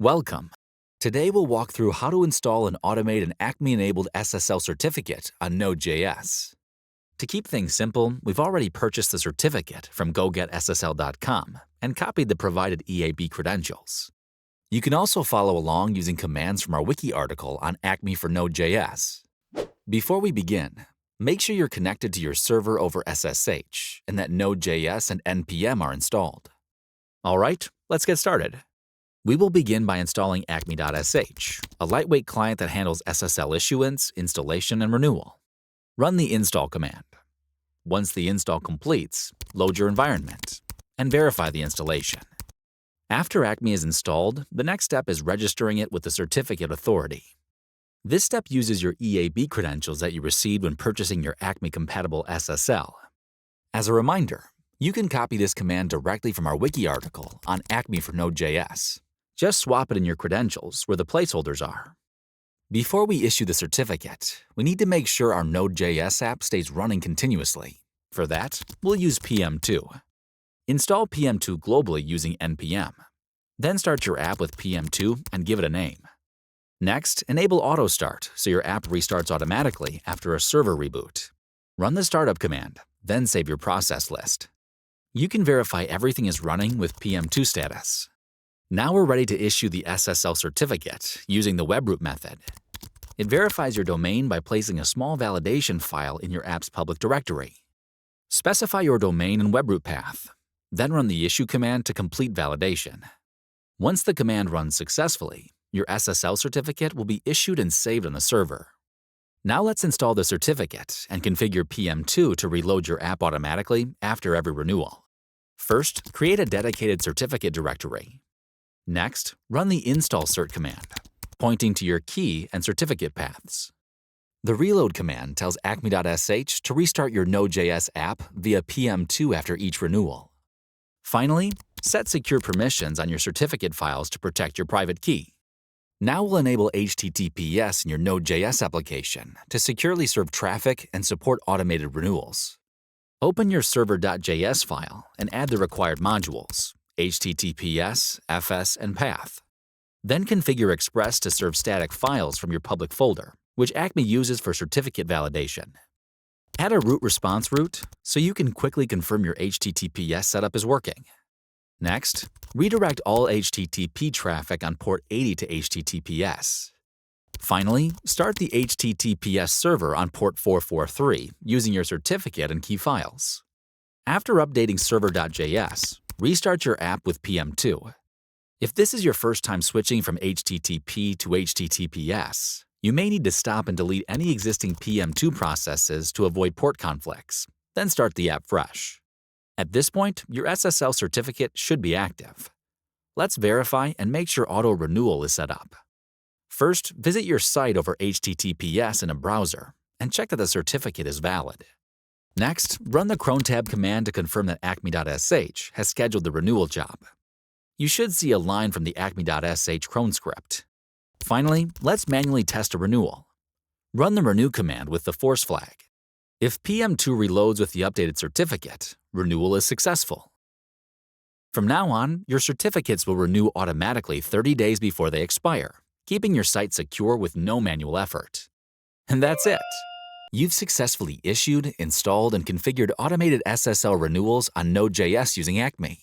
Welcome. Today we'll walk through how to install and automate an ACME-enabled SSL certificate on Node.js. To keep things simple, we've already purchased the certificate from GoGetSSL.com and copied the provided EAB credentials. You can also follow along using commands from our wiki article on ACME for Node.js. Before we begin, make sure you're connected to your server over SSH and that Node.js and npm are installed. All right, let's get started. We will begin by installing acme.sh, a lightweight client that handles SSL issuance, installation, and renewal. Run the install command. Once the install completes, load your environment and verify the installation. After ACME is installed, the next step is registering it with the certificate authority. This step uses your EAB credentials that you received when purchasing your ACME-compatible SSL. As a reminder, you can copy this command directly from our wiki article on ACME for Node.js. Just swap it in your credentials where the placeholders are. Before we issue the certificate, we need to make sure our Node.js app stays running continuously. For that, we'll use PM2. Install PM2 globally using npm. Then start your app with PM2 and give it a name. Next, enable auto start so your app restarts automatically after a server reboot. Run the startup command, then save your process list. You can verify everything is running with PM2 status. Now we're ready to issue the SSL certificate using the webroot method. It verifies your domain by placing a small validation file in your app's public directory. Specify your domain and webroot path, then run the issue command to complete validation. Once the command runs successfully, your SSL certificate will be issued and saved on the server. Now let's install the certificate and configure PM2 to reload your app automatically after every renewal. First, create a dedicated certificate directory. Next, run the install cert command, pointing to your key and certificate paths. The reload command tells acme.sh to restart your Node.js app via PM2 after each renewal. Finally, set secure permissions on your certificate files to protect your private key. Now we'll enable HTTPS in your Node.js application to securely serve traffic and support automated renewals. Open your server.js file and add the required modules, HTTPS, FS, and path. Then configure Express to serve static files from your public folder, which ACME uses for certificate validation. Add a root response route so you can quickly confirm your HTTPS setup is working. Next, redirect all HTTP traffic on port 80 to HTTPS. Finally, start the HTTPS server on port 443 using your certificate and key files. After updating server.js, restart your app with PM2. If this is your first time switching from HTTP to HTTPS, you may need to stop and delete any existing PM2 processes to avoid port conflicts, then start the app fresh. At this point, your SSL certificate should be active. Let's verify and make sure auto-renewal is set up. First, visit your site over HTTPS in a browser and check that the certificate is valid. Next, run the cron tab command to confirm that acme.sh has scheduled the renewal job. You should see a line from the acme.sh cron script. Finally, let's manually test a renewal. Run the renew command with the force flag. If PM2 reloads with the updated certificate, renewal is successful. From now on, your certificates will renew automatically 30 days before they expire, keeping your site secure with no manual effort. And that's it. You've successfully issued, installed, and configured automated SSL renewals on Node.js using ACME.